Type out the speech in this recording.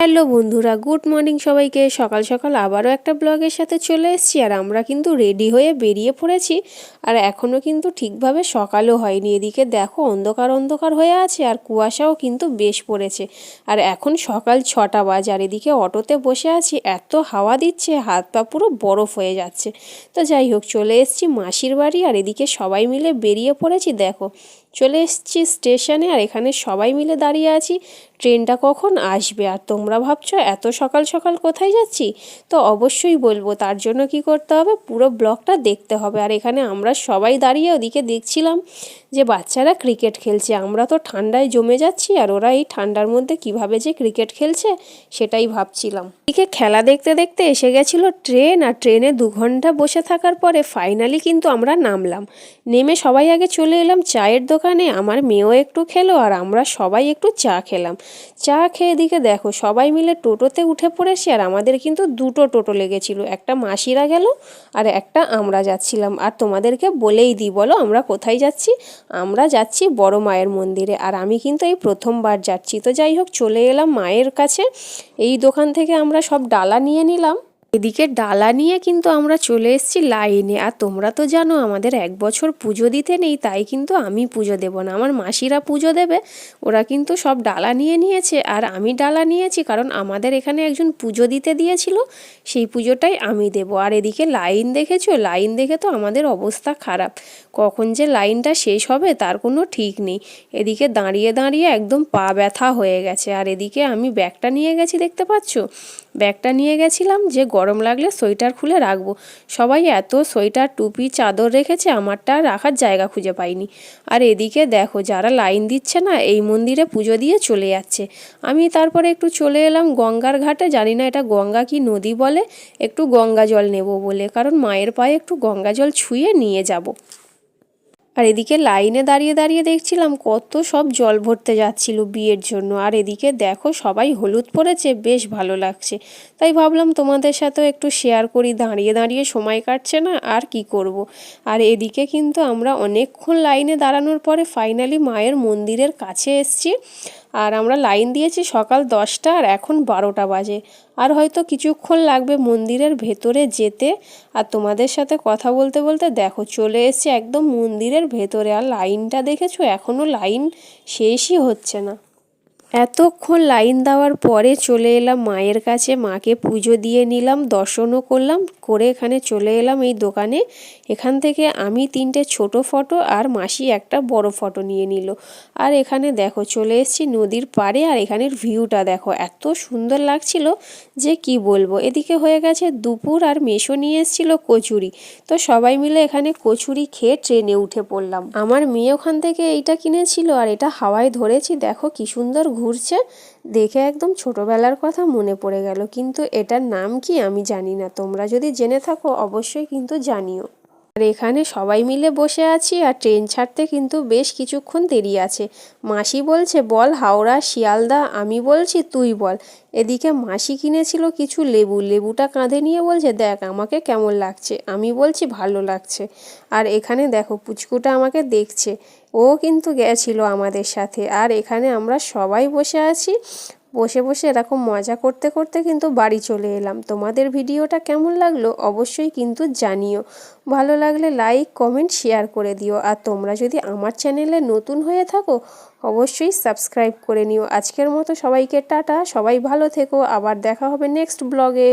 Hello বন্ধুরা, good morning সবাইকে। সকাল সকাল আবারও একটা ব্লগের সাথে চলে এসেছি। আর আমরা কিন্তু রেডি হয়ে বেরিয়ে পড়েছি। আর এখনও কিন্তু ঠিকভাবে সকালও হয়নি। এদিকে দেখো অন্ধকার অন্ধকার হয়ে আছে আর কুয়াশাও কিন্তু বেশ পড়েছে। আর এখন সকাল 6টা বাজে। আর এদিকে অটোতে বসে আছি, এত হাওয়া দিচ্ছে, হাত পা পুরো বরফ হয়ে যাচ্ছে। তো যাই হোক, চলে এসেছি মাসির বাড়ি। আর এদিকে সবাই মিলে বেরিয়ে পড়েছি। দেখো চলে এসেছি স্টেশনে। আর এখানে সবাই মিলে দাঁড়িয়ে আছি ট্রেনটা কখন আসবে। আর তোমরা ভাবছো এত সকাল সকাল কোথায় যাচ্ছি, তো অবশ্যই বলবো। তার জন্য কি করতে হবে, পুরো ব্লগটা দেখতে হবে। আর এখানে আমরা সবাই দাঁড়িয়ে ওদিকে দেখছিলাম যে বাচ্চারা ক্রিকেট খেলছে। আমরা তো ঠান্ডায় জমে যাচ্ছি, আর ওরা এই ঠান্ডার মধ্যে কিভাবে যে ক্রিকেট খেলছে সেটাই ভাবছিলাম। এদিকে খেলা দেখতে দেখতে এসে গেছিলো ট্রেন। আর ট্রেনে 2 ঘন্টা বসে থাকার পরে ফাইনালি কিন্তু আমরা নামলাম। নেমে সবাই আগে চলে এলাম চায়ের দোকানে। আমার মেয়েও একটু খেলো আর আমরা সবাই একটু চা খেলাম। চা খেয়ে দিকে দেখো সবাই মিলে টোটোতে উঠে পড়েছি। আর আমাদের কিন্তু 2টো টোটো লেগেছিল, একটা মাসিরা গেল আর একটা আমরা যাচ্ছিলাম। আর তোমাদেরকে বলেই দিই, বলো আমরা কোথায় যাচ্ছি। আমরা যাচ্ছি বড় মায়ের মন্দিরে। আর আমি কিন্তু এই প্রথমবার যাচ্ছি। তো যাই হোক, চলে এলাম মায়ের কাছে। এই দোকান থেকে আমরা সব ডালা নিয়ে নিলাম। এদিকে ডালা নিয়ে কিন্তু আমরা চলে এসেছি লাইনে। আর তোমরা তো জানো আমাদের 1 বছর পুজো দিতে নেই, তাই কিন্তু আমি পুজো দেব না, আমার মাসিরা পুজো দেবে। ওরা কিন্তু সব ডালা নিয়ে নিয়েছে আর আমি ডালা নিয়েছি, কারণ আমাদের এখানে একজন পুজো দিতে দিয়েছিল, সেই পুজোটাই আমি দেব। আর এদিকে লাইন দেখেছো, লাইন দেখে তো আমাদের অবস্থা খারাপ। কখন যে লাইনটা শেষ হবে তার কোনো ঠিক নেই। এদিকে দাঁড়িয়ে দাঁড়িয়ে একদম পা ব্যথা হয়ে গেছে। আর এদিকে আমি ব্যাগটা নিয়ে গেছি, দেখতে পাচ্ছ, ব্যাগটা নিয়ে গেছিলাম যে গরম লাগলে সোয়েটার খুলে রাখবো। সবাই এত সোয়েটার টুপি চাদর রেখেছে, আমারটা আর রাখার জায়গা খুঁজে পাইনি। আর এদিকে দেখো যারা লাইন দিচ্ছে না, এই মন্দিরে পুজো দিয়ে চলে যাচ্ছে। আমি তারপরে একটু চলে এলাম গঙ্গার ঘাটে। জানি না এটা গঙ্গা কি নদী বলে, একটু গঙ্গা জল নেব বলে, কারণ মায়ের পায়ে একটু গঙ্গা জল ছুঁয়ে নিয়ে যাব। আর এদিকে লাইনে দাঁড়িয়ে দাঁড়িয়ে দেখছিলাম কত সব জল ভরতে যাচ্ছিল বিয়ের জন্য। আর এদিকে দেখো সবাই হলুদ পরেছে, বেশ ভালো লাগছে। তাই ভাবলাম তোমাদের সাথেও একটু শেয়ার করি। দাঁড়িয়ে দাঁড়িয়ে সময় কাটছে না, আর কি করব। আর এদিকে কিন্তু আমরা অনেকক্ষণ লাইনে দাঁড়ানোর পরে ফাইনালি মায়ের মন্দিরের কাছে এসেছি। আর আমরা লাইন দিয়েছি সকাল 10টা, আর এখন 12টা বাজে। আর হয়তো কিছুক্ষণ লাগবে মন্দিরের ভেতরে যেতে। আর তোমাদের সাথে কথা বলতে বলতে দেখো চলে এসেছি একদম মন্দিরের ভেতরে। আর লাইনটা দেখেছো, এখনও লাইন শেষই হচ্ছে না। এতক্ষণ লাইন দেওয়ার পরে চলে এলাম মায়ের কাছে, মাকে পুজো দিয়ে নিলাম, দর্শনও করলাম, করে এখানে চলে এলাম এই দোকানে। এখান থেকে আমি 3টে ছোট ফটো আর মাসি একটা বড় ফটো নিয়ে নিল। আর এখানে দেখো চলে এসেছি নদীর পাড়ে। আর এখানের ভিউটা দেখো এত সুন্দর লাগছিল যে কি বলবো। এদিকে হয়ে গেছে দুপুর, আর মেশো নিয়ে এসেছিল কচুরি। তো সবাই মিলে এখানে কচুরি খেয়ে ট্রেনে উঠে পড়লাম। আমার মেয়ে ওখান থেকে এইটা কিনেছিল, আর এটা হাওয়ায় ধরেছি, দেখো কি সুন্দর ঘুরছে। দেখে একদম ছোটবেলার কথা মনে পড়ে গেল। কিন্তু এটার নাম কি আমি জানি না, তোমরা যদি জেনে থাকো অবশ্যই কিন্তু জানিও। আর এখানে সবাই মিলে বসে আছি। আর ট্রেন ছাড়তে কিন্তু বেশ কিছুক্ষণ দেরি আছে। মাসি বলছে বল হাওড়া শিয়ালদা, আমি বলছি তুই বল। এদিকে মাসি কিনেছিল কিছু লেবু, লেবুটা কাঁধে নিয়ে বলছে দেখ আমাকে কেমন লাগছে, আমি বলছি ভালো লাগছে। আর এখানে দেখো পুচকুটা আমাকে দেখছে, ও কিন্তু গেছিল আমাদের সাথে। আর এখানে আমরা সবাই বসে আছি, বসে বসে এরকম মজা করতে করতে কিন্তু বাড়ি চলে এলাম। তোমাদের ভিডিওটা কেমন লাগলো অবশ্যই কিন্তু জানিও। ভালো লাগলে লাইক কমেন্ট শেয়ার করে দিও। আর তোমরা যদি আমার চ্যানেলে নতুন হয়ে থাকো অবশ্যই সাবস্ক্রাইব করে নিও। আজকের মতো সবাইকে টাটা, সবাই ভালো থেকো, আবার দেখা হবে নেক্সট ব্লগে।